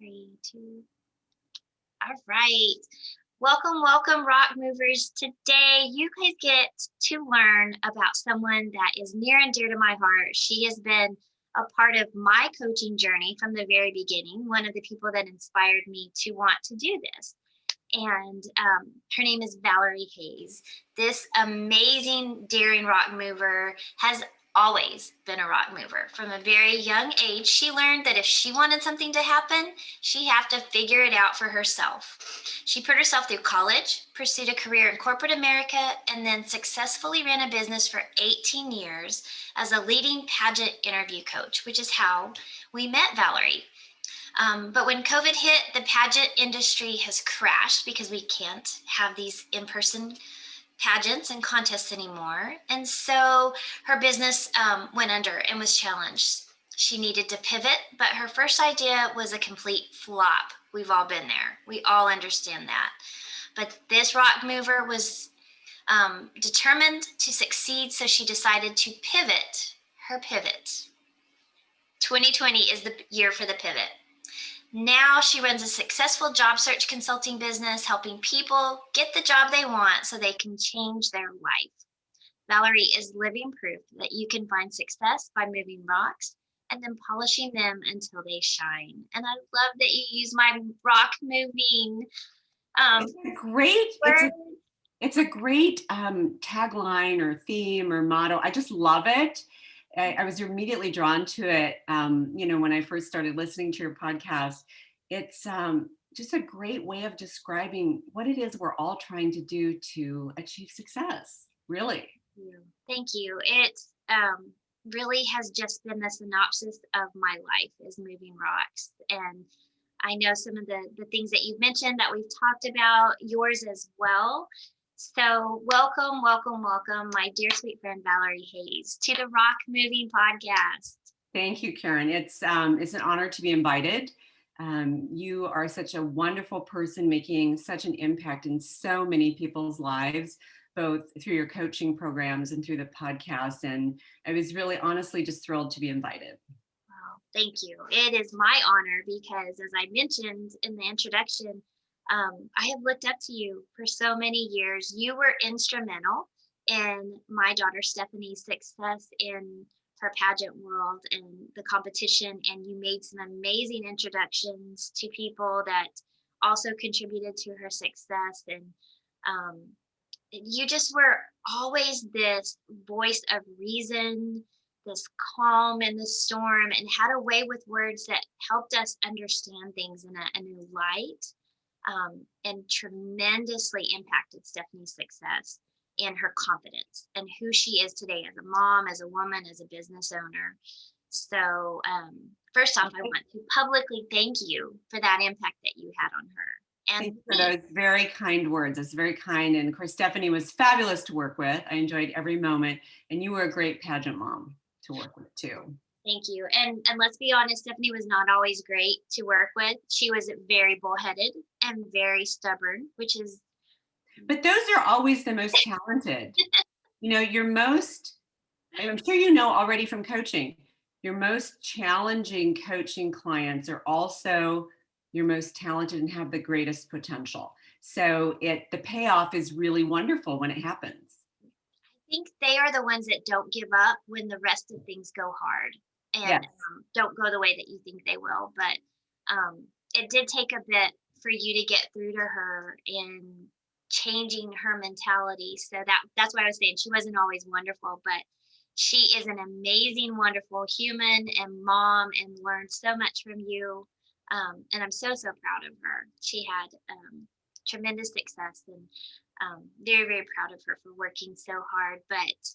Three, two. All right. Welcome, welcome, rock movers. Today, you guys get to learn about someone that is near and dear to my heart. She has been a part of my coaching journey from the very beginning, one of the people that inspired me to want to do this. And her name is Valerie Hayes. This amazing, daring rock mover has always been a rock mover. From a very young age, she learned that if she wanted something to happen, she had to figure it out for herself. She put herself through college, pursued a career in corporate America, and then successfully ran a business for 18 years as a leading pageant interview coach, which is how we met Valerie. But when COVID hit, the pageant industry has crashed because we can't have these in-person pageants and contests anymore. And so her business went under and was challenged. She needed to pivot, but her first idea was a complete flop. We've all been there. We all understand that. But this rock mover was determined to succeed, so she decided to pivot her pivot. 2020 is the year for the pivot. Now she runs a successful job search consulting business, helping people get the job they want so they can change their life. Valerie is living proof that you can find success by moving rocks and then polishing them until they shine. And I love that you use my rock moving. It's a great tagline or theme or motto. I just love it. I was immediately drawn to it. When I first started listening to your podcast, it's just a great way of describing what it is we're all trying to do to achieve success, really. Thank you. It really has just been the synopsis of my life is moving rocks. And I know some of the things that you've mentioned that we've talked about, yours as well. So welcome, welcome, welcome, my dear sweet friend Valerie Hayes to the Rock Moving Podcast. Thank you, Karen. It's an honor to be invited. You are such a wonderful person making such an impact in so many people's lives, both through your coaching programs and through the podcast. And I was really honestly just thrilled to be invited. Wow, thank you. It is my honor because, as I mentioned in the introduction, I have looked up to you for so many years. You were instrumental in my daughter Stephanie's success in her pageant world and the competition, and you made some amazing introductions to people that also contributed to her success. And you just were always this voice of reason, this calm in the storm, and had a way with words that helped us understand things in a new light. And tremendously impacted Stephanie's success and her confidence and who she is today as a mom, as a woman, as a business owner. So first off, I want to publicly thank you for that impact that you had on her. And thank you for those very kind words. It's very kind. And of course, Stephanie was fabulous to work with. I enjoyed every moment. And you were a great pageant mom to work with too. Thank you. And let's be honest, Stephanie was not always great to work with. She was very bullheaded and very stubborn, which is. But those are always the most talented. I'm sure you know already from coaching, your most challenging coaching clients are also your most talented and have the greatest potential. So the payoff is really wonderful when it happens. I think they are the ones that don't give up when the rest of things go hard. And yes. Don't go the way that you think they will. But it did take a bit for you to get through to her in changing her mentality. So that's why I was saying she wasn't always wonderful, but she is an amazing, wonderful human and mom and learned so much from you. And I'm so proud of her. She had tremendous success and very, very proud of her for working so hard. But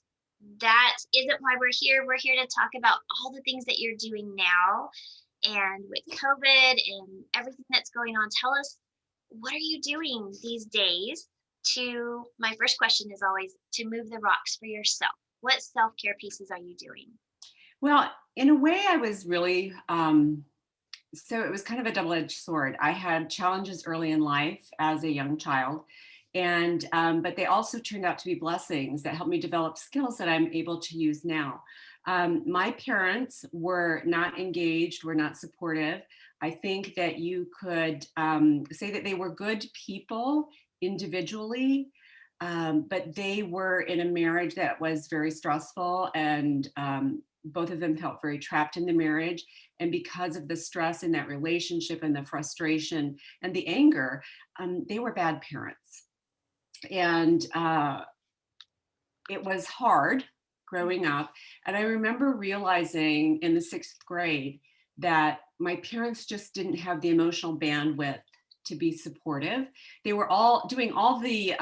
that isn't why we're here. We're here to talk about all the things that you're doing now. And with COVID and everything that's going on, tell us, what are you doing these days my first question is always to move the rocks for yourself. What self-care pieces are you doing? Well, in a way, I was really, so it was kind of a double-edged sword. I had challenges early in life as a young child. But they also turned out to be blessings that helped me develop skills that I'm able to use now. My parents were not engaged, were not supportive. I think that you could say that they were good people individually, but they were in a marriage that was very stressful, and both of them felt very trapped in the marriage. And because of the stress in that relationship and the frustration and the anger, they were bad parents. And it was hard growing up. And I remember realizing in the sixth grade that my parents just didn't have the emotional bandwidth to be supportive. They were all doing all the,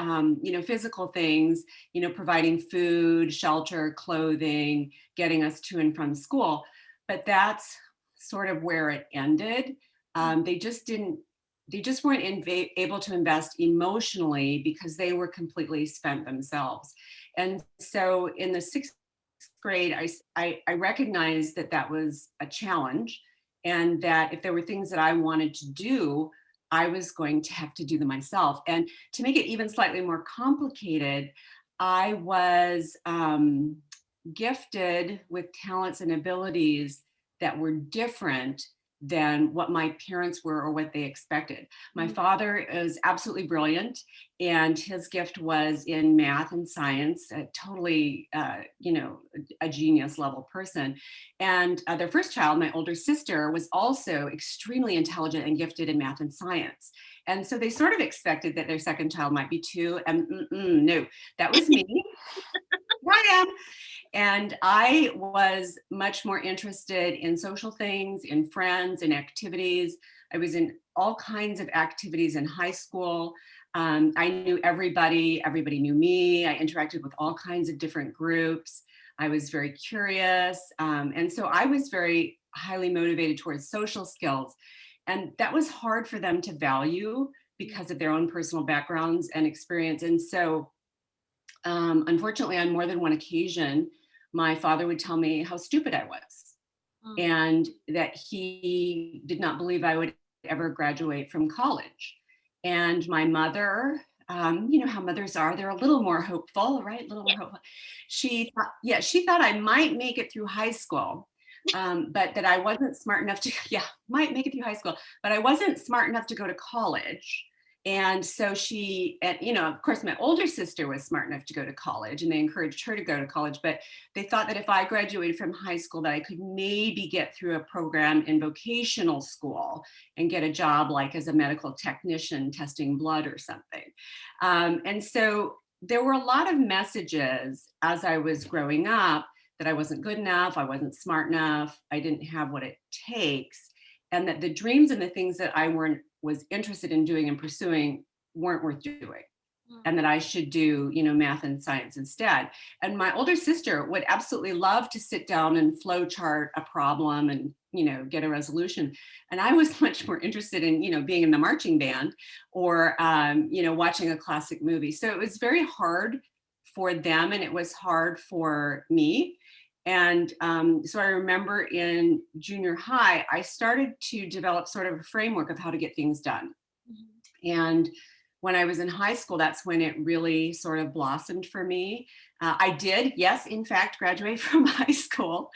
physical things, providing food, shelter, clothing, getting us to and from school. But that's sort of where it ended. They just didn't. They just weren't able to invest emotionally because they were completely spent themselves. And so in the sixth grade, I recognized that that was a challenge, and that if there were things that I wanted to do, I was going to have to do them myself. And to make it even slightly more complicated, I was gifted with talents and abilities that were different than what my parents were or what they expected. My father is absolutely brilliant, and his gift was in math and science, totally, a genius level person. And their first child, my older sister, was also extremely intelligent and gifted in math and science. And so they sort of expected that their second child might be too, and no, that was me. Here I am. And I was much more interested in social things, in friends, in activities. I was in all kinds of activities in high school. I knew everybody knew me. I interacted with all kinds of different groups. I was very curious. And so I was very highly motivated towards social skills. And that was hard for them to value because of their own personal backgrounds and experience. And so unfortunately, on more than one occasion, my father would tell me how stupid I was, and that he did not believe I would ever graduate from college. And my mother, you know how mothers are, they're a little more hopeful, right? A little more hopeful. She thought I might make it through high school, but that I wasn't smart enough to, might make it through high school, but I wasn't smart enough to go to college. And so of course, my older sister was smart enough to go to college, and they encouraged her to go to college. But they thought that if I graduated from high school, that I could maybe get through a program in vocational school and get a job like as a medical technician testing blood or something. And so there were a lot of messages as I was growing up that I wasn't good enough, I wasn't smart enough, I didn't have what it takes, and that the dreams and the things that I was interested in doing and pursuing weren't worth doing, and that I should do, math and science instead. And my older sister would absolutely love to sit down and flow chart a problem and, get a resolution. And I was much more interested in, being in the marching band or, watching a classic movie. So it was very hard for them, and it was hard for me. And so I remember in junior high, I started to develop sort of a framework of how to get things done. And when I was in high school, that's when it really sort of blossomed for me. I did, yes, in fact, graduate from high school.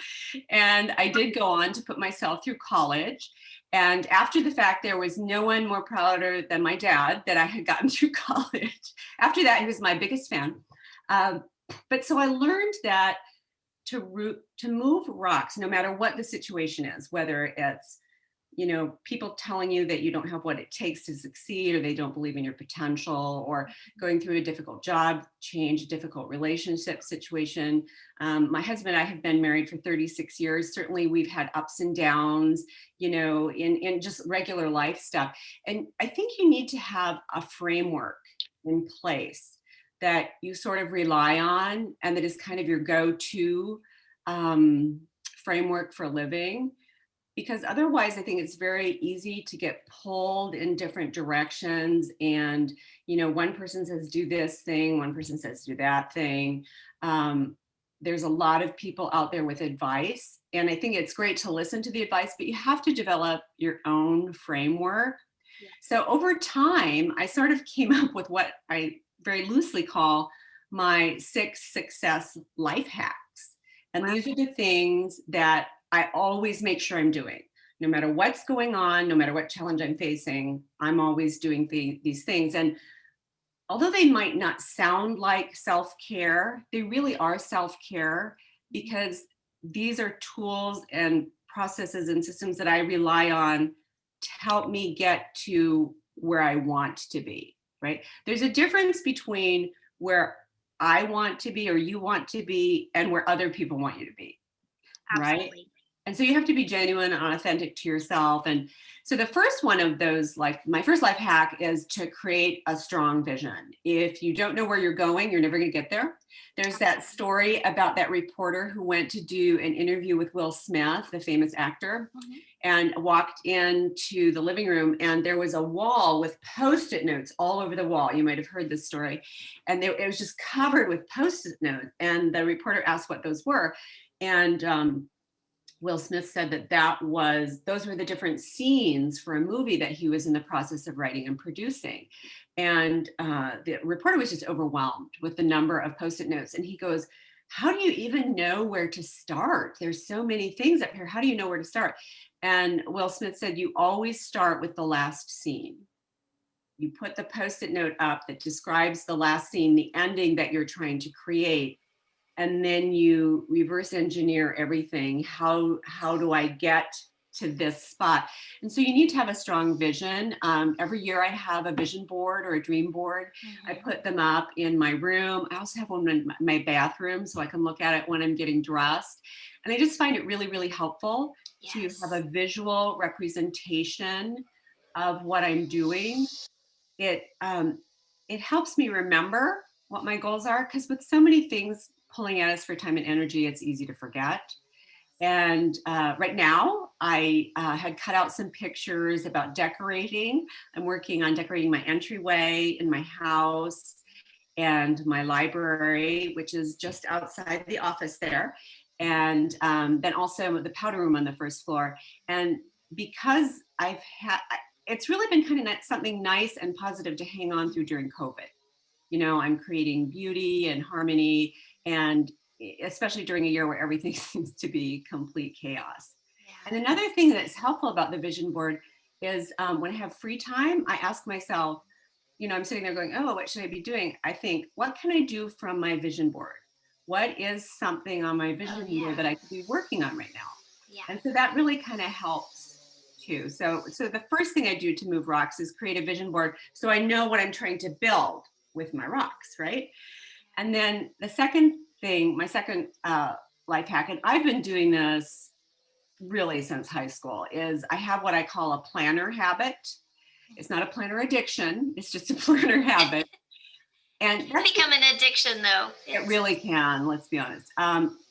And I did go on to put myself through college. And after the fact, there was no one more prouder than my dad that I had gotten through college. After that, he was my biggest fan. But so I learned that to move rocks, no matter what the situation is, whether it's, people telling you that you don't have what it takes to succeed, or they don't believe in your potential, or going through a difficult job change, difficult relationship situation. My husband and I have been married for 36 years. Certainly we've had ups and downs, in just regular life stuff. And I think you need to have a framework in place that you sort of rely on, and that is kind of your go-to framework for living. Because otherwise, I think it's very easy to get pulled in different directions. And, one person says, do this thing, one person says, do that thing. There's a lot of people out there with advice. And I think it's great to listen to the advice, but you have to develop your own framework. Yeah. So over time, I sort of came up with what I very loosely call my 6 success life hacks. And Wow. these are the things that I always make sure I'm doing. No matter what's going on, no matter what challenge I'm facing, I'm always doing these things. And although they might not sound like self care, they really are self care because these are tools and processes and systems that I rely on to help me get to where I want to be, right? There's a difference between where I want to be or you want to be and where other people want you to be, right? Absolutely. And so you have to be genuine and authentic to yourself. And so the first one of those, like my first life hack, is to create a strong vision. If you don't know where you're going, you're never going to get there. There's that Absolutely. story about that reporter who went to do an interview with Will Smith, the famous actor, Mhm. and walked into the living room, and there was a wall with post-it notes all over the wall. You might have heard this story. And it was just covered with post-it notes. And the reporter asked what those were. And Will Smith said those were the different scenes for a movie that he was in the process of writing and producing. And the reporter was just overwhelmed with the number of post-it notes. And he goes, how do you even know where to start? There's so many things up here. How do you know where to start? And Will Smith said, you always start with the last scene. You put the post-it note up that describes the last scene, the ending that you're trying to create, and then you reverse engineer everything. How do I get to this spot? And so you need to have a strong vision. Every year I have a vision board or a dream board. I Mhm. put them up in my room. I also have one in my bathroom so I can look at it when I'm getting dressed. And I just find it really, really helpful to have Yes. a visual representation of what I'm doing. It um, it helps me remember what my goals are, because with so many things pulling at us for time and energy, it's easy to forget. And right now, I had cut out some pictures about decorating. I'm working on decorating my entryway in my house and my library, which is just outside the office there. And then also the powder room on the first floor. And because it's really been kind of something nice and positive to hang on through during COVID. I'm creating beauty and harmony, and especially during a year where everything seems to be complete chaos. And Yeah. another thing that's helpful about the vision board is when I have free time, I ask myself, I'm sitting there going, oh, what should I be doing? I think, what can I do from my vision board? What is something on my Oh, vision board yeah. that I could be working on right now? Yeah. And so that really kind of helps too. So the first thing I do to move rocks is create a vision board so I know what I'm trying to build with my rocks, right? And then the second thing, my second life hack, and I've been doing this really since high school, is I have what I call a planner habit. It's not a planner addiction, it's just a planner habit. And Can that's become an addiction though. it really can, let's be honest.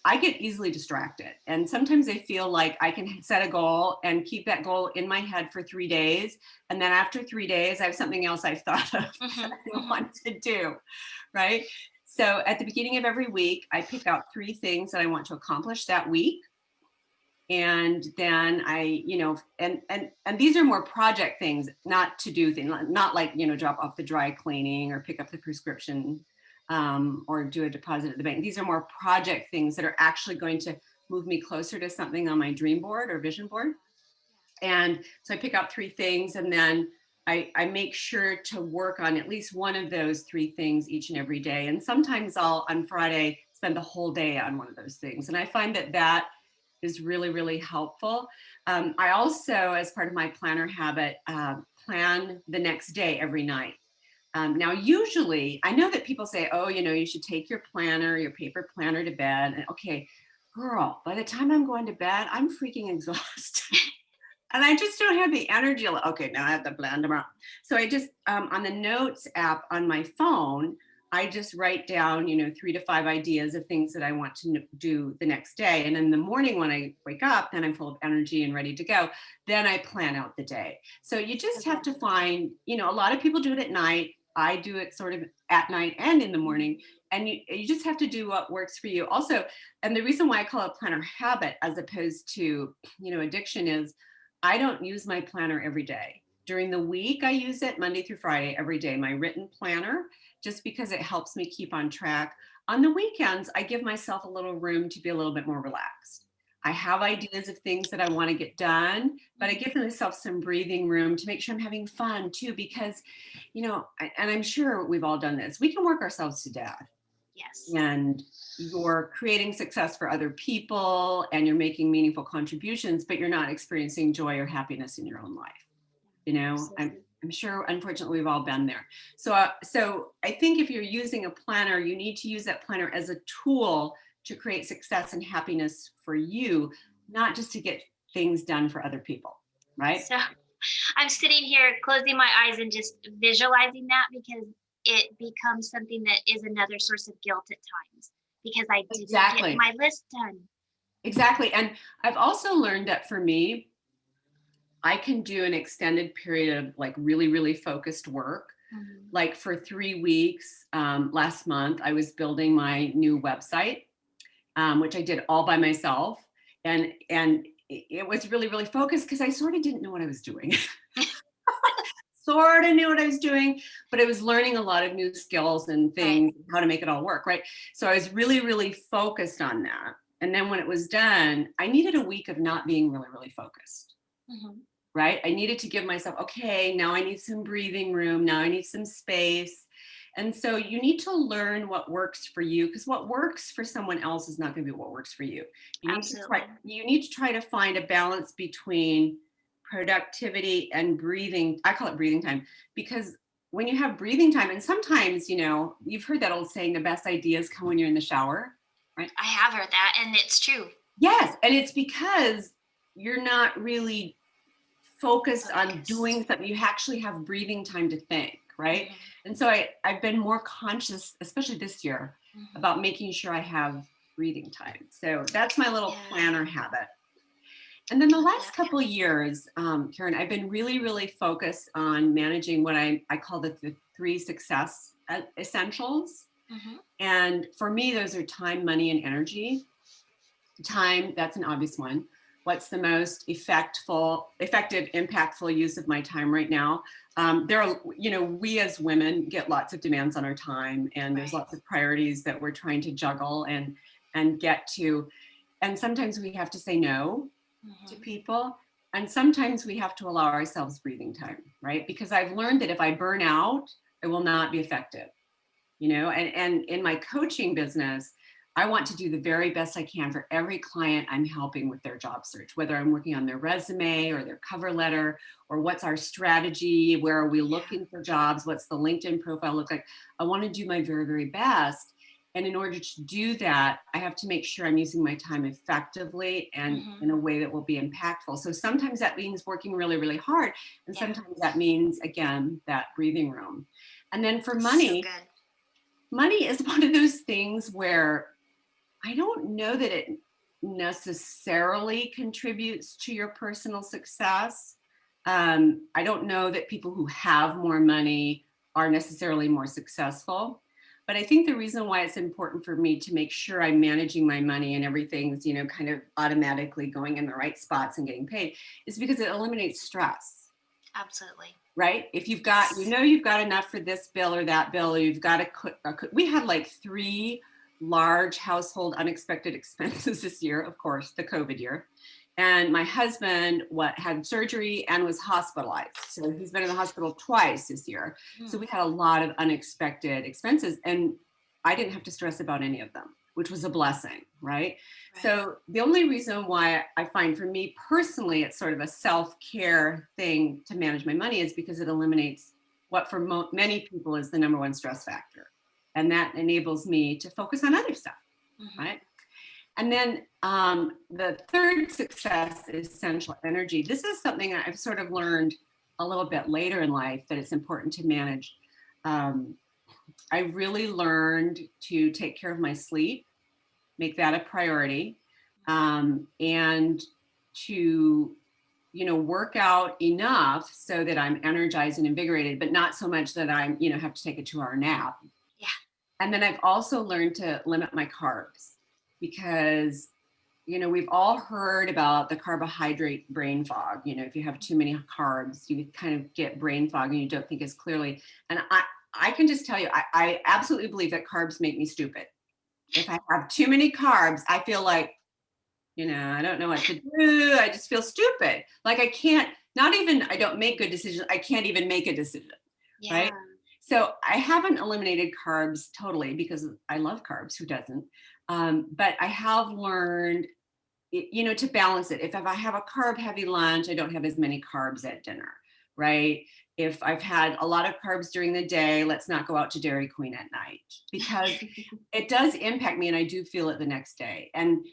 I get easily distracted. And sometimes I feel like I can set a goal and keep that goal in my head for 3 days. And then after 3 days, I have something else I've thought of that Mhm. I Mhm. want to do, right? So at the beginning of every week, I pick out 3 things that I want to accomplish that week. And then and these are more project things, not to do things, not like, drop off the dry cleaning or pick up the prescription, or do a deposit at the bank. These are more project things that are actually going to move me closer to something on my dream board or vision board. And so I pick out 3 things, and then I make sure to work on at least one of those 3 things each and every day. And sometimes I'll, on Friday, spend the whole day on one of those things. And I find that is really, really helpful. I also, as part of my planner habit, plan the next day every night. Now, usually, I know that people say, oh, you should take your planner, your paper planner to bed. And okay, girl, by the time I'm going to bed, I'm freaking exhausted. And I just don't have the energy. Like, okay, now I have to plan tomorrow. So I just, on the notes app on my phone, I just write down, 3 to 5 ideas of things that I want to do the next day. And in the morning when I wake up, then I'm full of energy and ready to go. Then I plan out the day. So you just have Okay. to find, a lot of people do it at night. I do it sort of at night and in the morning. Mhm. And you just have to do what works for you. Also, and the reason why I call it planner habit as opposed to, addiction is I don't use my planner every day. During the week, I use it Monday through Friday every day, my written planner, just because it helps me keep on track. On the weekends, I give myself a little room to be a little bit more relaxed. I have ideas of things that I want to get done, but I give myself some breathing room to make sure I'm having fun too, because, and I'm sure we've all done this, we can work ourselves to death, Yes. and you're creating success for other people and you're making meaningful contributions, but you're not experiencing joy or happiness in your own life. Absolutely. I'm sure, unfortunately, we've all been there. So I think if you're using a planner, you need to use that planner as a tool to create success and happiness for you, not just to get things done for other people, right? So I'm sitting here closing my eyes and just visualizing that because it becomes something that is another source of guilt at times because I didn't get Exactly. my list done. Exactly. And I've also learned that for me, I can do an extended period of like really, really focused work. Mhm. Like for 3 weeks last month, I was building my new website, which I did all by myself. And it was really, really focused because I sort of didn't know what I was doing. Sort of knew what I was doing, but I was learning a lot of new skills and Right. things, how to make it all work, right? So I was really, really focused on that. And then when it was done, I needed a week of not being really, really focused, Mhm. right? I needed to give myself, okay, now I need some breathing room. Now I need some space. And so you need to learn what works for you, because what works for someone else is not going to be what works for you. Absolutely. You need to try to find a balance between productivity and breathing. I call it breathing time, because when you have breathing time, and sometimes, you've heard that old saying, the best ideas come when you're in the shower, right? I have heard that, and it's true. Yes. And it's because you're not really focused on Focused. doing something. You actually have breathing time to think, right? Mhm. And so I've been more conscious, especially this year, Mhm. about making sure I have breathing time. So that's my little Yeah, planner habit. And then the I love last that. couple of years, Karen, I've been really, really focused on managing what I call the three success essentials. Mhm. And for me, those are time, money, and energy. Time, that's an obvious one. What's the most effective, impactful use of my time right now? There are, we as women get lots of demands on our time, and there's Right. lots of priorities that we're trying to juggle and get to. And sometimes we have to say no to Mhm. people. And sometimes we have to allow ourselves breathing time, right? Because I've learned that if I burn out, I will not be effective, and in my coaching business, I want to do the very best I can for every client I'm helping with their job search, whether I'm working on their resume or their cover letter, or what's our strategy, where are we Yeah. looking for jobs, what's the LinkedIn profile look like. I want to do my very, very best. And in order to do that, I have to make sure I'm using my time effectively and Mhm. in a way that will be impactful. So sometimes that means working really, really hard. And Yeah. sometimes that means, again, that breathing room. And then for So money, good. money is one of those things where I don't know that it necessarily contributes to your personal success. I don't know that people who have more money are necessarily more successful. But I think the reason why it's important for me to make sure I'm managing my money and everything's, kind of automatically going in the right spots and getting paid is because it eliminates stress, Absolutely. right? If you've got, Yes. you've got enough for this bill or that bill, or you've got we had like 3 large household unexpected expenses this year, of course, the COVID year. And my husband had surgery and was hospitalized. So he's been in the hospital twice this year. So Mm. we had a lot of unexpected expenses, and I didn't have to stress about any of them, which was a blessing, right? Right. So the only reason why I find for me personally, it's sort of a self-care thing to manage my money is because it eliminates what for many people is the number one stress factor. And that enables me to focus on other stuff, Mhm. right? And then the third success is essential energy. This is something I've sort of learned a little bit later in life that it's important to manage. Um, I really learned to take care of my sleep, make that a priority, and to work out enough so that I'm energized and invigorated, but not so much that I'm have to take a 2-hour nap. Yeah. And then I've also learned to limit my carbs, because we've all heard about the carbohydrate brain fog. If you have too many carbs, you kind of get brain fog and you don't think as clearly. And I can just tell you, I absolutely believe that carbs make me stupid. if I have too many carbs, I feel like, I don't know what to do. I just feel stupid. Like I can't, not even, I don't make good decisions. I can't even make a decision, right? Yeah. So I haven't eliminated carbs totally because I love carbs. Who doesn't? But I have learned, to balance it. If I have a carb heavy lunch, I don't have as many carbs at dinner, right? If I've had a lot of carbs during the day, let's not go out to Dairy Queen at night, because it does impact me and I do feel it the next day. And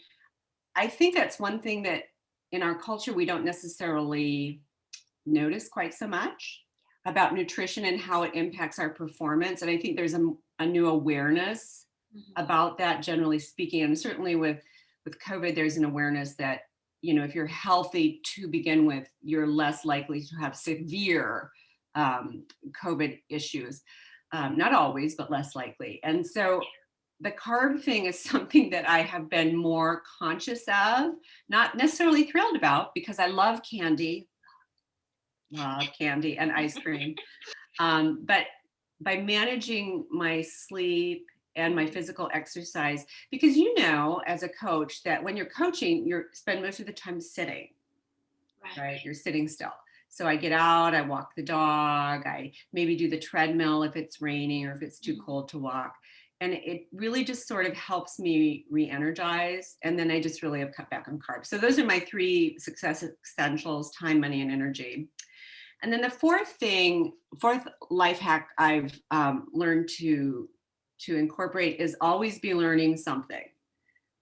I think that's one thing that in our culture we don't necessarily notice quite so much about nutrition and how it impacts our performance. And I think there's a new awareness Mhm. about that, generally speaking. And certainly with COVID, there's an awareness that, if you're healthy to begin with, you're less likely to have severe COVID issues. Not always, but less likely. And so the carb thing is something that I have been more conscious of, not necessarily thrilled about, because I love candy and ice cream. But by managing my sleep and my physical exercise, because as a coach, that when you're coaching, you spend most of the time sitting, right? You're sitting still. So I get out, I walk the dog, I maybe do the treadmill if it's raining or if it's too cold to walk. And it really just sort of helps me re-energize. And then I just really have cut back on carbs. So those are my 3 success essentials: time, money, and energy. And then the fourth life hack I've learned to incorporate is always be learning something,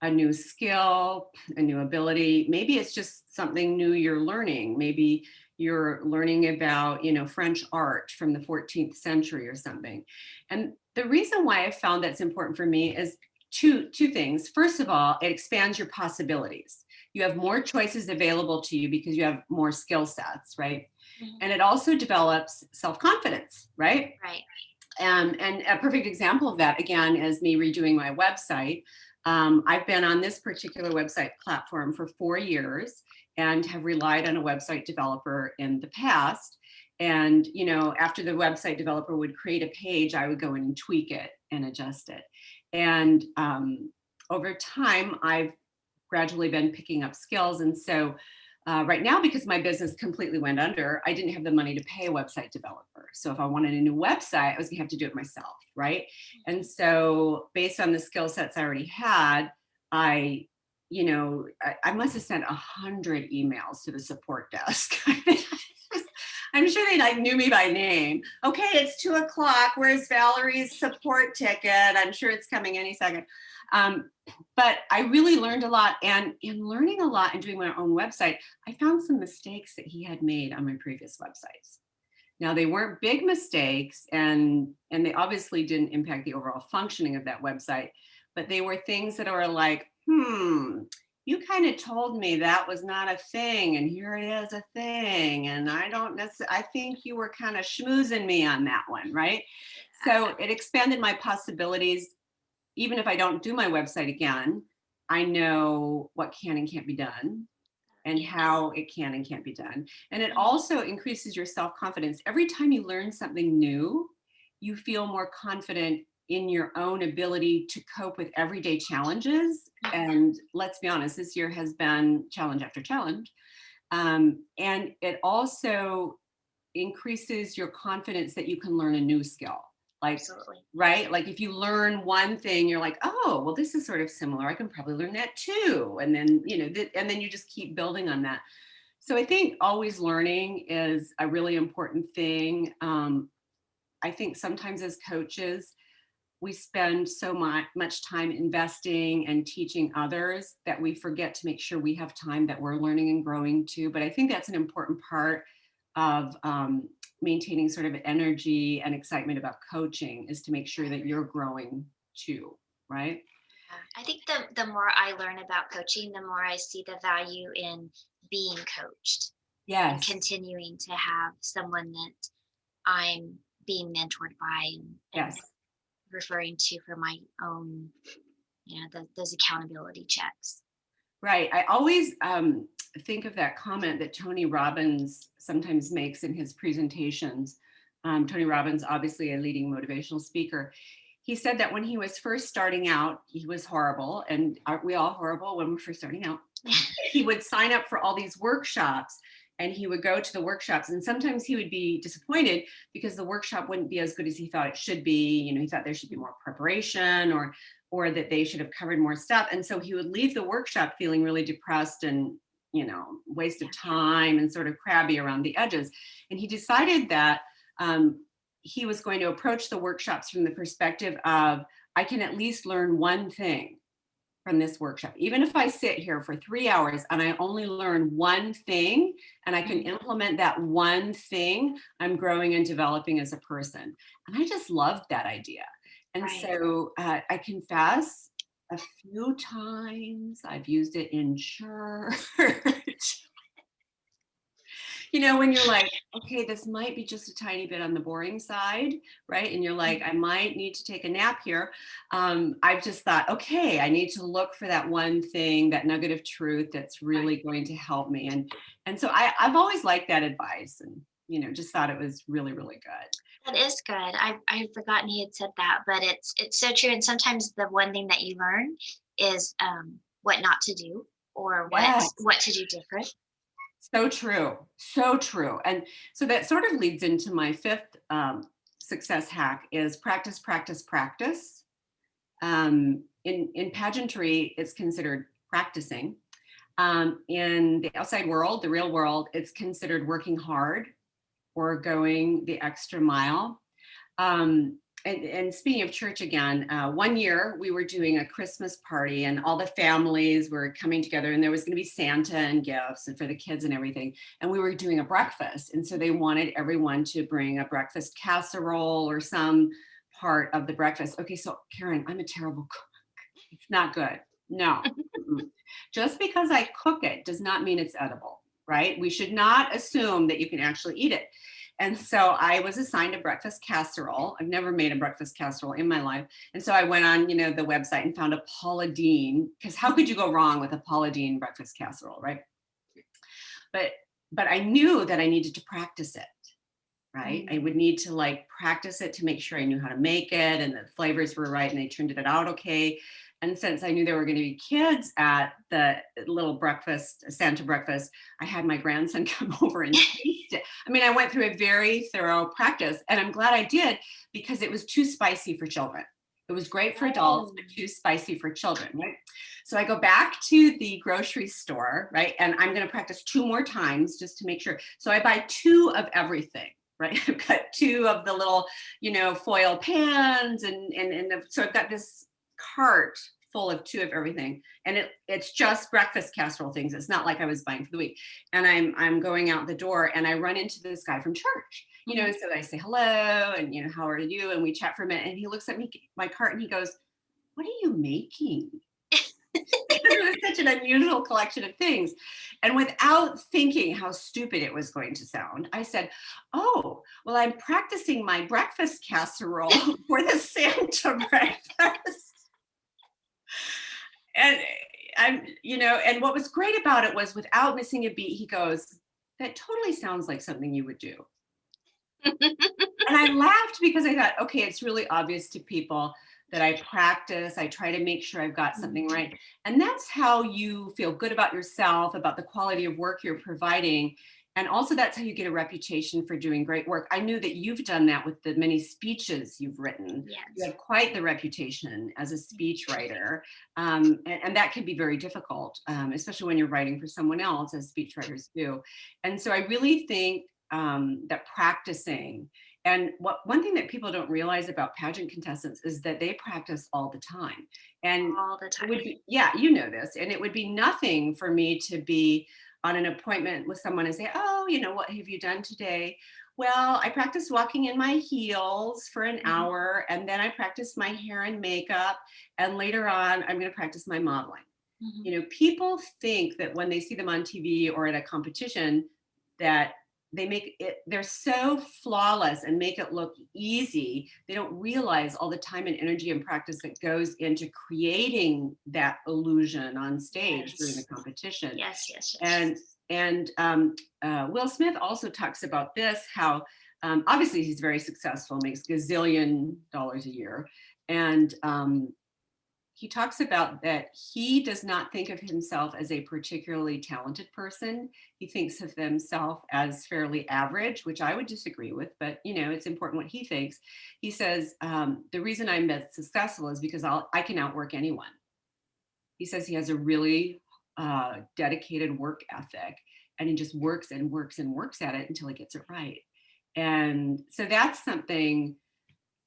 a new skill, a new ability. Maybe it's just something new you're learning. Maybe you're learning about, French art from the 14th century or something. And the reason why I found that's important for me is two things. First of all, it expands your possibilities. You have more choices available to you because you have more skill sets, right? And it also develops self-confidence, right? Right. And a perfect example of that, again, is me redoing my website. I've been on this particular website platform for 4 years and have relied on a website developer in the past. And, after the website developer would create a page, I would go in and tweak it and adjust it. And over time, I've gradually been picking up skills. And so right now, because my business completely went under, I didn't have the money to pay a website developer. So if I wanted a new website, I was gonna have to do it myself, right? And so based on the skill sets I already had, I, I must have sent 100 emails to the support desk. I'm sure they knew me by name. Okay, it's 2:00. Where's Valerie's support ticket? I'm sure it's coming any second. But I really learned a lot, and in learning a lot and doing my own website, I found some mistakes that he had made on my previous websites. Now, they weren't big mistakes, and they obviously didn't impact the overall functioning of that website, but they were things that are like, you kind of told me that was not a thing, and here it is a thing, and I think you were kind of schmoozing me on that one, right? So it expanded my possibilities. Even if I don't do my website again, I know what can and can't be done and how it can and can't be done. And it also increases your self-confidence. Every time you learn something new, you feel more confident in your own ability to cope with everyday challenges. And let's be honest, this year has been challenge after challenge. And it also increases your confidence that you can learn a new skill. Like, Absolutely. right? Like if you learn one thing, you're like, oh, well, this is sort of similar. I can probably learn that too. And then, and then you just keep building on that. So I think always learning is a really important thing. I think sometimes as coaches, we spend so much time investing and teaching others that we forget to make sure we have time that we're learning and growing too. But I think that's an important part of maintaining sort of energy and excitement about coaching, is to make sure that you're growing too, right? I think the more I learn about coaching, the more I see the value in being coached and Yes. continuing to have someone that I'm being mentored by and Yes. referring to for my own, those accountability checks. Right. I always think of that comment that Tony Robbins sometimes makes in his presentations. Tony Robbins, obviously a leading motivational speaker. he said that when he was first starting out, he was horrible. And aren't we all horrible when we're first starting out? He would sign up for all these workshops and he would go to the workshops. And sometimes he would be disappointed because the workshop wouldn't be as good as he thought it should be. You know, he thought there should be more preparation or that they should have covered more stuff. And so he would leave the workshop feeling really depressed and, you know, waste of time and sort of crabby around the edges. And he decided that he was going to approach the workshops from the perspective of, I can at least learn one thing from this workshop. Even if I sit here for 3 hours and I only learn one thing and I can implement that one thing, I'm growing and developing as a person. And I just loved that idea. And Right. so I confess, a few times I've used it in church. You know, when you're like, okay, this might be just a tiny bit on the boring side, right? And you're like, I might need to take a nap here. I've just thought, okay, I need to look for that one thing, that nugget of truth that's really going to help me. And so I've always liked that advice, and you know, just thought it was really, really good. That is good. I had forgotten he had said that, but it's so true. And sometimes the one thing that you learn is what not to do or Yes. what to do different. So true. So true. And so that sort of leads into my fifth success hack is practice, practice, practice. In pageantry, it's considered practicing. In the outside world, the real world, it's considered working hard or going the extra mile. And speaking of church again, one year we were doing a Christmas party and all the families were coming together and there was going to be Santa and gifts and for the kids and everything. And we were doing a breakfast. And so they wanted everyone to bring a breakfast casserole or some part of the breakfast. Okay, so Karen, I'm a terrible cook. It's not good. No. Just because I cook it does not mean it's edible, right? We should not assume that you can actually eat it. And so I was assigned a breakfast casserole. I've never made a breakfast casserole in my life. And so I went on, you know, the website and found a Paula Deen, because how could you go wrong with a Paula Deen breakfast casserole, right? But I knew that I needed to practice it, right? I would need to like practice it to make sure I knew how to make it and the flavors were right and they turned it out okay. And since I knew there were going to be kids at the little breakfast, Santa breakfast, I had my grandson come over and taste it. I mean, I went through a very thorough practice and I'm glad I did because it was too spicy for children. It was great for adults, but too spicy for children, right? So I go back to the grocery store, right? And I'm going to practice 2 more times just to make sure. So I buy 2 of everything. Right, I've got 2 of the little, you know, foil pans, so I've got this cart full of 2 of everything, and it's just breakfast casserole things. It's not like I was buying for the week. And I'm going out the door, and I run into this guy from church, you know. So I say hello, and you know, how are you? And we chat for a minute, and he looks at me, my cart, and he goes, "What are you making?" It was such an unusual collection of things. And without thinking how stupid it was going to sound, I said, "Oh, well, I'm practicing my breakfast casserole for the Santa breakfast." And I'm, you know, and what was great about it was without missing a beat, he goes, "That totally sounds like something you would do." And I laughed because I thought, okay, it's really obvious to people that I practice. I try to make sure I've got something right. And that's how you feel good about yourself, about the quality of work you're providing. And also that's how you get a reputation for doing great work. I knew that you've done that with the many speeches you've written. Yes. You have quite the reputation as a speech writer. And that can be very difficult, especially when you're writing for someone else, as speech writers do. And so I really think that practicing, and one thing that people don't realize about pageant contestants is that they practice all the time. And all the time. it would be, yeah, you know this, and it would be nothing for me to be on an appointment with someone and say, "Oh, you know, what have you done today?" Well, I practiced walking in my heels for an hour, and then I practiced my hair and makeup, and later on, I'm going to practice my modeling. You know, people think that when they see them on TV or at a competition, that they make it, they're so flawless and make it look easy. They don't realize all the time and energy and practice that goes into creating that illusion on stage during the competition. Yes. And Will Smith also talks about this, how obviously he's very successful, makes gazillion dollars a year. And he talks about that he does not think of himself as a particularly talented person. He thinks of himself as fairly average, which I would disagree with, but it's important what he thinks. He says, the reason I'm as successful is because I can outwork anyone. He says he has a really dedicated work ethic, and he just works and works and works at it until he gets it right. And so that's something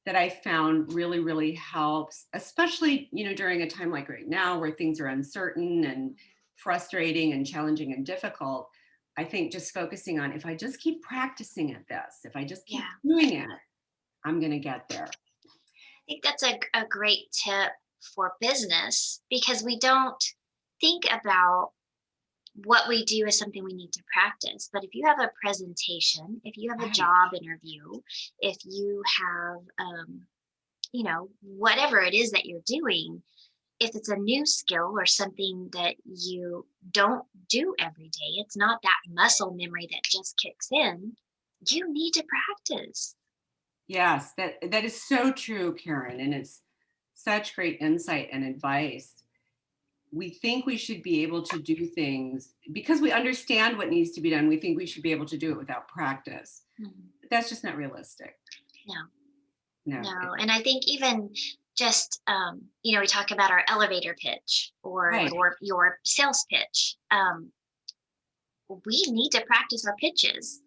that I found really, really helps, especially, during a time like right now where things are uncertain and frustrating and challenging and difficult. I think just focusing on, if I just keep practicing at this, if I just keep Yeah. doing it, I'm going to get there. I think that's a great tip for business because we don't think about what we do as something we need to practice. But if you have a presentation, if you have a Right. job interview, if you have, whatever it is that you're doing, if it's a new skill or something that you don't do every day, it's not that muscle memory that just kicks in. You need to practice. Yes, that is so true, Karen. And it's such great insight and advice. We think we should be able to do things because we understand what needs to be done. We think we should be able to do it without practice. Mhm. But that's just not realistic. No. No. No, and I think even just, we talk about our elevator pitch or Right. your sales pitch. We need to practice our pitches,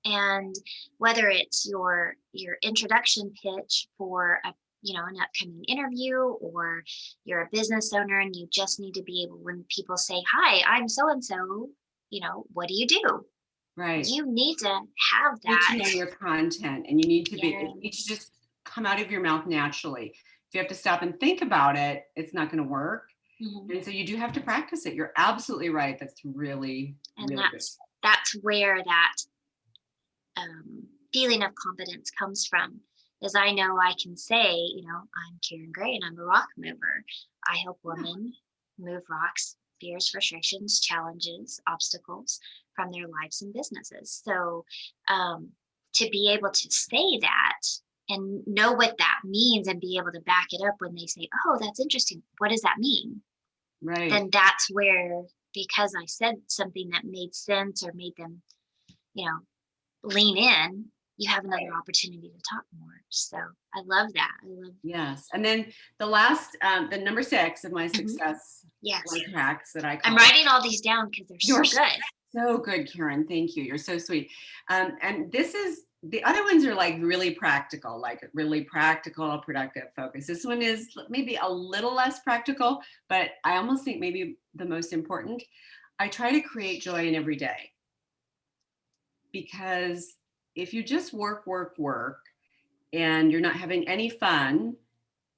and whether it's your introduction pitch for an upcoming interview, or you're a business owner and you just need to be able, when people say, "Hi, I'm so and so," what do you do? Right. You need to have You need to that. know your content, and it needs to Yes. just come out of your mouth naturally. If you have to stop and think about it, it's not going to work. Mhm. And so you do have to practice it. You're absolutely right. That's really, And really good. that's where that feeling of confidence comes from. Is I know I can say, I'm Karen Gray and I'm a rock mover. I help women move rocks, fears, frustrations, challenges, obstacles from their lives and businesses. So um, to be able to say that and know what that means and be able to back it up when they say, "Oh, that's interesting. What does that mean?" Right. Then that's where, because I said something that made sense or made them, you know, lean in, you have another Right. opportunity to talk more. So I love that. I love. Yes. And then the number 6 of my Mhm. success Yes. life hacks that I I'm call. writing all these down because they're You're so good. so good, Karen. Thank you. You're so sweet. And this is the other ones are like really practical, productive focus. This one is maybe a little less practical, but I almost think maybe the most important. I try to create joy in every day because if you just work, work, work, and you're not having any fun,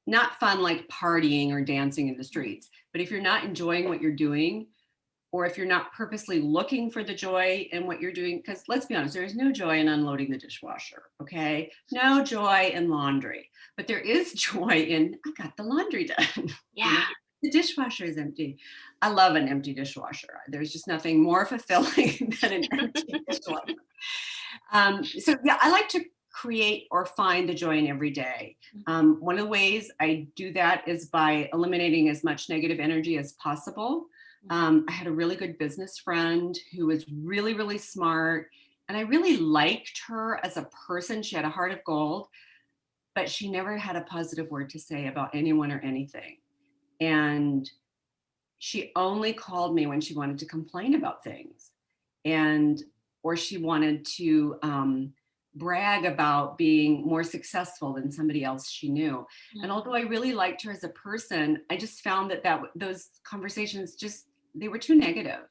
not fun like partying or dancing in the Mhm. streets, but if you're not enjoying what you're doing, or if you're not purposely looking for the joy in what you're doing, because let's be honest, there is no joy in unloading the dishwasher, okay? No joy in laundry, but there is joy in, I got the laundry done, you know? Yeah. The dishwasher is empty. I love an empty dishwasher. There's just nothing more fulfilling than an empty dishwasher. So yeah, I like to create or find the joy in every day. Mhm. One of the ways I do that is by eliminating as much negative energy as possible. Mhm. I had a really good business friend who was really, really smart, and I really liked her as a person. She had a heart of gold, but she never had a positive word to say about anyone or anything. And she only called me when she wanted to complain about things, and or she wanted to brag about being more successful than somebody else she knew. And although Mhm. I really liked her as a person, I just found that those conversations just, they were too negative.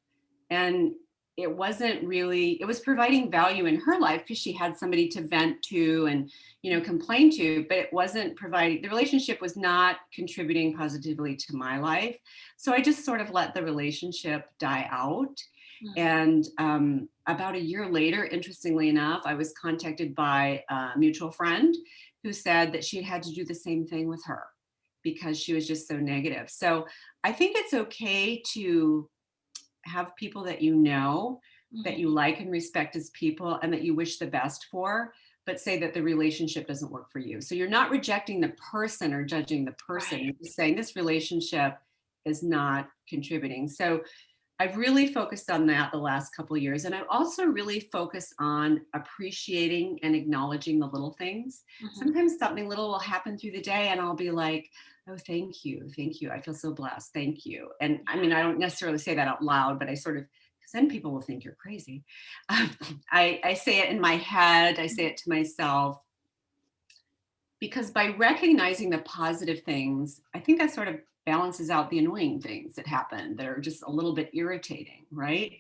And it was providing value in her life because she had somebody to vent to and complain to, but it wasn't providing, the relationship was not contributing positively to my life. So I just sort of let the relationship die out. Mhm. And about a year later, interestingly enough, I was contacted by a mutual friend who said that she had had to do the same thing with her because she was just so negative. So I think it's okay to have people that you know, that Mhm. you like and respect as people, and that you wish the best for. but say that the relationship doesn't work for you. So you're not rejecting the person or judging the person. Right. You're just saying this relationship is not contributing. So I've really focused on that the last couple of years. And I've also really focused on appreciating and acknowledging the little things. Mhm. Sometimes something little will happen through the day and I'll be like, oh, thank you. Thank you. I feel so blessed. Thank you. And I mean, I don't necessarily say that out loud, but I sort of, because then people will think you're crazy. I say it in my head, I say it to myself, because by recognizing the positive things, I think that sort of balances out the annoying things that happen that are just a little bit irritating, right?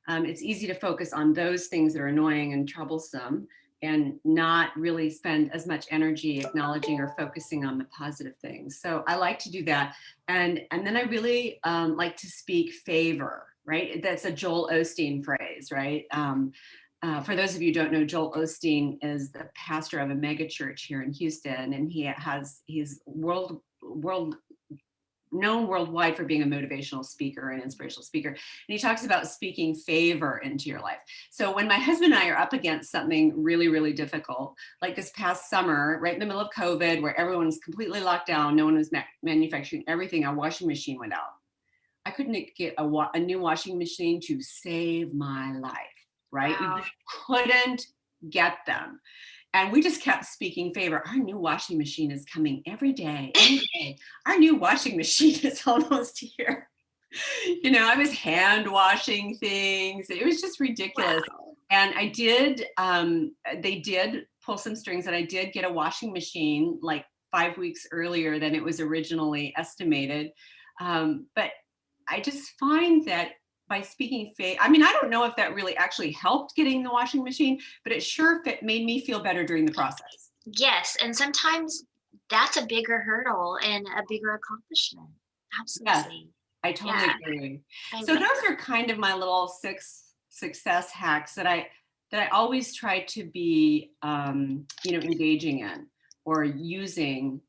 It's easy to focus on those things that are annoying and troublesome and not really spend as much energy acknowledging or focusing on the positive things. So I like to do that. And then I really like to speak favor, right? That's a Joel Osteen phrase, right? For those of you who don't know, Joel Osteen is the pastor of a mega church here in Houston, and he's world known worldwide for being a motivational speaker and inspirational speaker. And he talks about speaking favor into your life. So when my husband and I are up against something really, really difficult, like this past summer, right in the middle of COVID, where everyone was completely locked down, no one was manufacturing everything, our washing machine went out. I couldn't get a new washing machine to save my life, right? You Wow. just couldn't get them. And we just kept speaking favor. Our new washing machine is coming every day, any day. Our new washing machine is almost here. I was hand washing things. It was just ridiculous. Wow. And they did pull some strings, and I did get a washing machine like 5 weeks earlier than it was originally estimated. But I just find that by speaking faith, I mean, I don't know if that really actually helped getting the washing machine, but it sure made me feel better during the process. Yes, and sometimes that's a bigger hurdle and a bigger accomplishment. Yes, Absolutely. I totally Yeah, agree. I So love those that. are kind of my little six success hacks that I always try to be, engaging in or using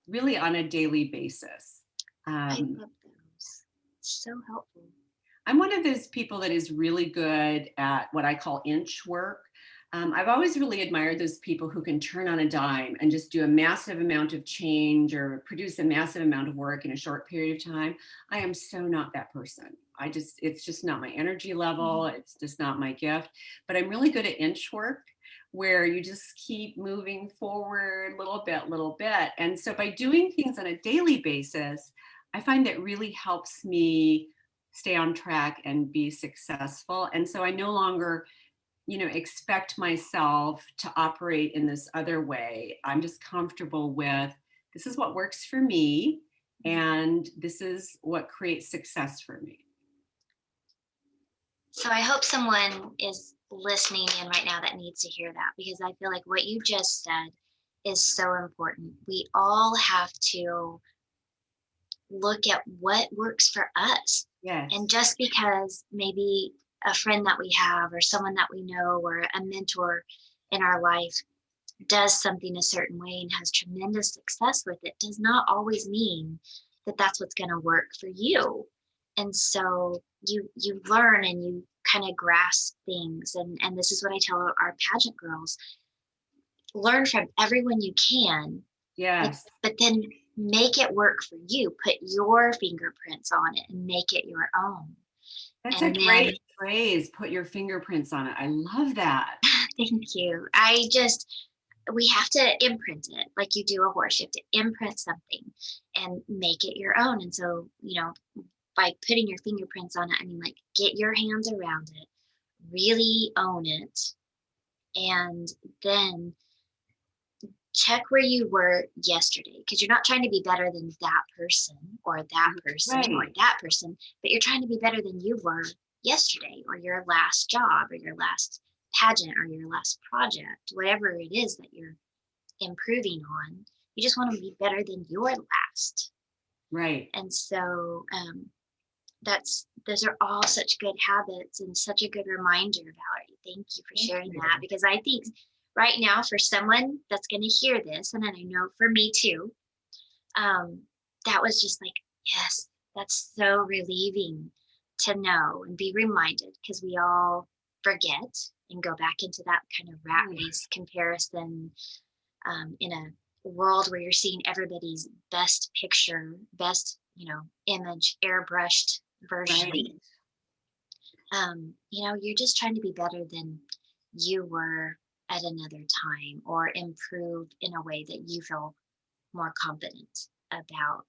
really on a daily basis. I Um, love those. So helpful. I'm one of those people that is really good at what I call inch work. I've always really admired those people who can turn on a dime and just do a massive amount of change or produce a massive amount of work in a short period of time. I am so not that person. It's just not my energy level. Mhm. It's just not my gift. But I'm really good at inch work where you just keep moving forward little bit. And so by doing things on a daily basis, I find that really helps me stay on track and be successful. And so I no longer, expect myself to operate in this other way. I'm just comfortable with this is what works for me and this is what creates success for me. So I hope someone is listening in right now that needs to hear that, because I feel like what you just said is so important. We all have to look at what works for us. And Yes. just because maybe a friend that we have or someone that we know or a mentor in our life does something a certain way and has tremendous success with it does not always mean that that's what's going to work for you. And so you learn and you kind of grasp things, and this is what I tell our pageant girls: learn from everyone you can, but Yes. but then make it work for you. Put your fingerprints on it and make it your own. That's a And then great phrase. Put your fingerprints on it. I love that. thank you. I just we have to imprint it like you do a horse. You have to imprint something and make it your own. And so, by putting your fingerprints on it, I mean, like, get your hands around it, really own it, and then check where you were yesterday, because you're not trying to be better than that person or that person or Right. that person, but you're trying to be better than you were yesterday or your last job or your last pageant or your last project, whatever it is that you're improving on. You just want to be better than your last. Right. And so that's those are all such good habits and such a good reminder, Valerie. Thank you for Thank sharing you. that, because I think right now for someone that's going to hear this, and then I know for me too, um, that was just like, yes, that's so relieving to know and be reminded, because we all forget and go back into that kind of rat race comparison in a world where you're seeing everybody's best picture, best, image, airbrushed version. Right. You're just trying to be better than you were at another time or improve in a way that you feel more confident about,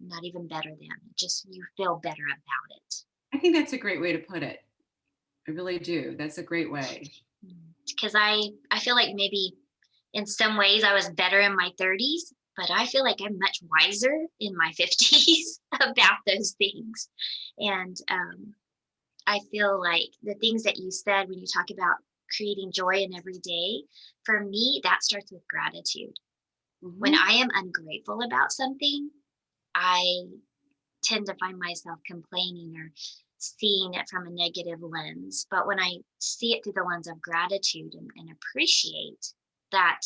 not even better than, just you feel better about it. I think that's a great way to put it. I really do. That's a great way. Because I feel like maybe in some ways I was better in my 30s, but I feel like I'm much wiser in my 50s about those things. And I feel like the things that you said when you talk about creating joy in every day, for me, that starts with gratitude. When I am ungrateful about something, I tend to find myself complaining or seeing it from a negative lens. But when I see it through the lens of gratitude and appreciate that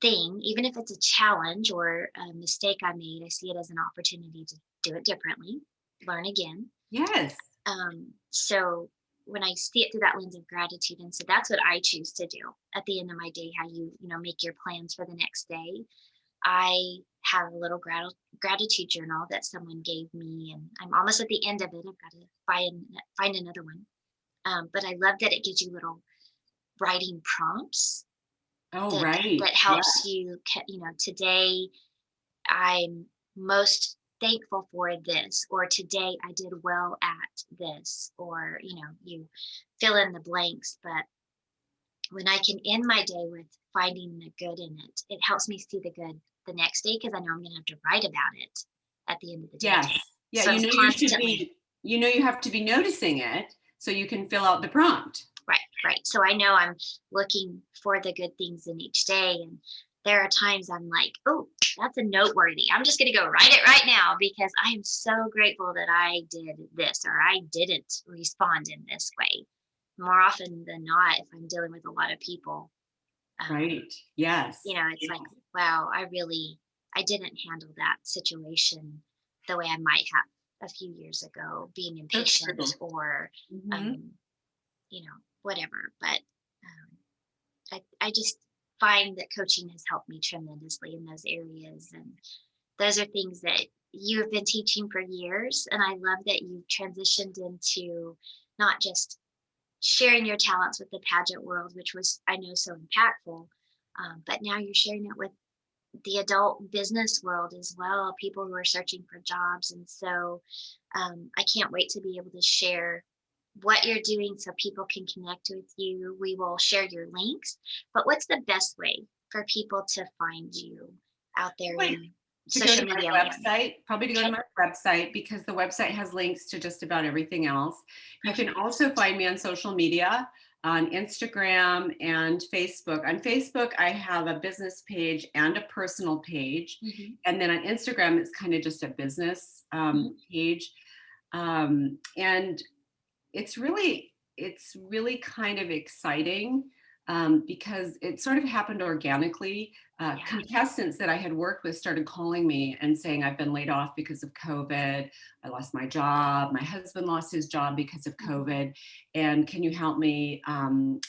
thing, even if it's a challenge or a mistake I made, I see it as an opportunity to do it differently, learn again. Yes. So when I see it through that lens of gratitude, and so that's what I choose to do at the end of my day, how you make your plans for the next day. I have a little gratitude journal that someone gave me, and I'm almost at the end of it. I've got to find another one. But I love that it gives you little writing prompts Oh, right. that helps you, today I'm most thankful for this, or today I did well at this, or, you fill in the blanks. But when I can end my day with finding the good in it, it helps me see the good the next day because I know I'm going to have to write about it at the end of the day. Yes. Yeah. So you should be, you have to be noticing it so you can fill out the prompt. Right. So I know I'm looking for the good things in each day. And there are times I'm like, oh, that's a noteworthy. I'm just going to go write it right now because I am so grateful that I did this or I didn't respond in this way. More often than not, if I'm dealing with a lot of people. Right. Yes. It's like, wow, I didn't handle that situation the way I might have a few years ago, being impatient or, whatever. But I just find that coaching has helped me tremendously in those areas. And those are things that you have been teaching for years. And I love that you've transitioned into not just sharing your talents with the pageant world, which was, I know, so impactful. But now you're sharing it with the adult business world as well, people who are searching for jobs. And so I can't wait to be able to share what you're doing so people can connect with you. We will share your links. But what's the best way for people to find you out there in social media? Probably to go to my website because the website has links to just about everything else. You can also find me on social media on Instagram and Facebook. On Facebook, I have a business page and a personal page. And then on Instagram, it's kind of just a business page. And it's really kind of exciting because it sort of happened organically. Contestants that I had worked with started calling me and saying, I've been laid off because of COVID. I lost my job. My husband lost his job because of COVID. And can you help me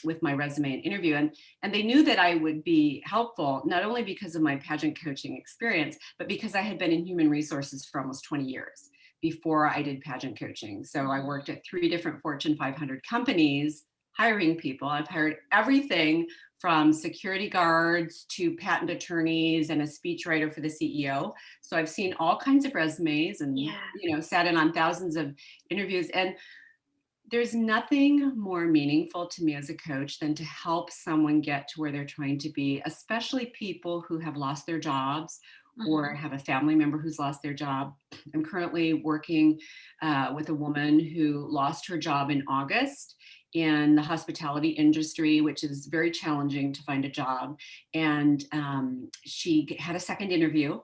with my resume and interview? And they knew that I would be helpful, not only because of my pageant coaching experience, but because I had been in human resources for almost 20 years before I did pageant coaching. So I worked at 3 different Fortune 500 companies hiring people. I've hired everything from security guards to patent attorneys and a speechwriter for the CEO. So I've seen all kinds of resumes and sat in on thousands of interviews. And there's nothing more meaningful to me as a coach than to help someone get to where they're trying to be, especially people who have lost their jobs or have a family member who's lost their job. I'm currently working with a woman who lost her job in August in the hospitality industry, which is very challenging to find a job. And she had a second interview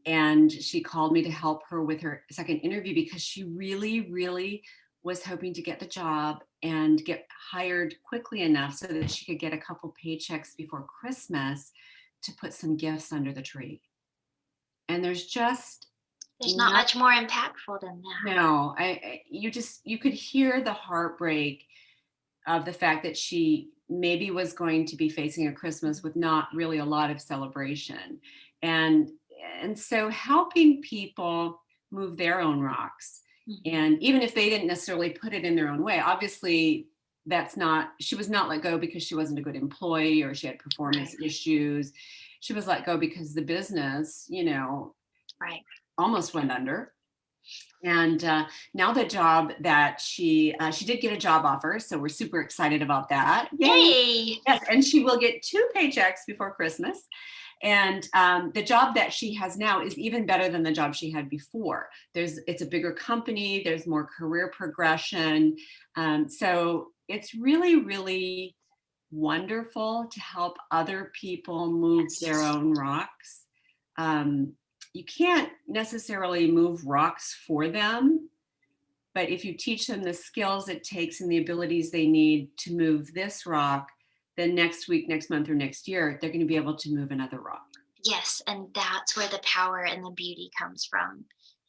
and she called me to help her with her second interview because she really was hoping to get the job and get hired quickly enough so that she could get a couple paychecks before Christmas to put some gifts under the tree. And there's not much more impactful than that. No, you could hear the heartbreak of the fact that she maybe was going to be facing a Christmas with not really a lot of celebration. And and so helping people move their own rocks. Mhm. And even if they didn't necessarily put it in their own way, obviously that's not, she was not let go because she wasn't a good employee or she had performance Right, issues. She was let go because the business, right. almost went under. And now the job that she did get a job offer, so we're super excited about that. Yay! Yay! Yes, and she will get 2 paychecks before Christmas. And the job that she has now is even better than the job she had before. It's a bigger company. There's more career progression. So it's really, really wonderful to help other people move their Yes. own rocks. Um, you can't necessarily move rocks for them, but if you teach them the skills it takes and the abilities they need to move this rock, then next week, next month, or next year, they're going to be able to move another rock. Yes, and that's where the power and the beauty comes from,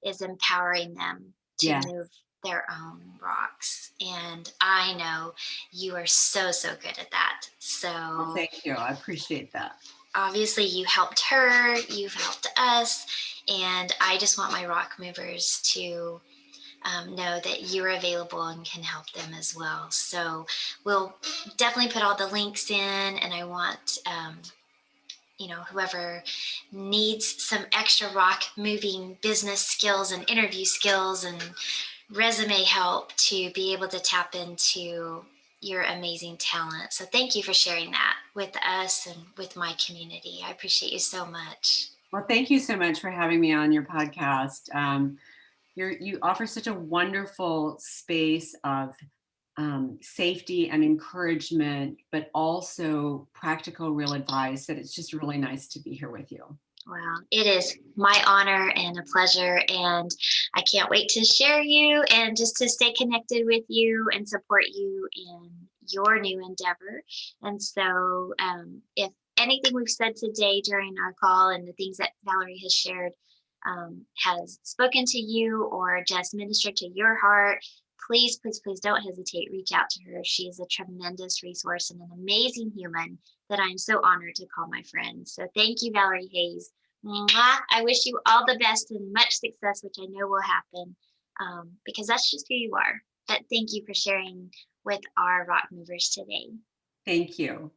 is empowering them to Yeah. move their own rocks. And I know you are so, so good at that. Well, So thank you. I appreciate that. obviously you helped her, you've helped us, and I just want my rock movers to know that you're available and can help them as well. So we'll definitely put all the links in, and I want whoever needs some extra rock moving business skills and interview skills and resume help to be able to tap into your amazing talent. So thank you for sharing that with us and with my community. I appreciate you so much. Well, thank you so much for having me on your podcast. You offer such a wonderful space of safety and encouragement, but also practical, real advice that it's just really nice to be here with you. Well, it is my honor and a pleasure. And I can't wait to share you and just to stay connected with you and support you in your new endeavor. And so, if anything we've said today during our call and the things that Valerie has shared has spoken to you or just ministered to your heart, please, please, please don't hesitate. Reach out to her. She is a tremendous resource and an amazing human that I'm so honored to call my friend. So thank you, Valerie Hayes. Mwah. I wish you all the best and much success, which I know will happen because that's just who you are. But thank you for sharing with our rock movers today. Thank you.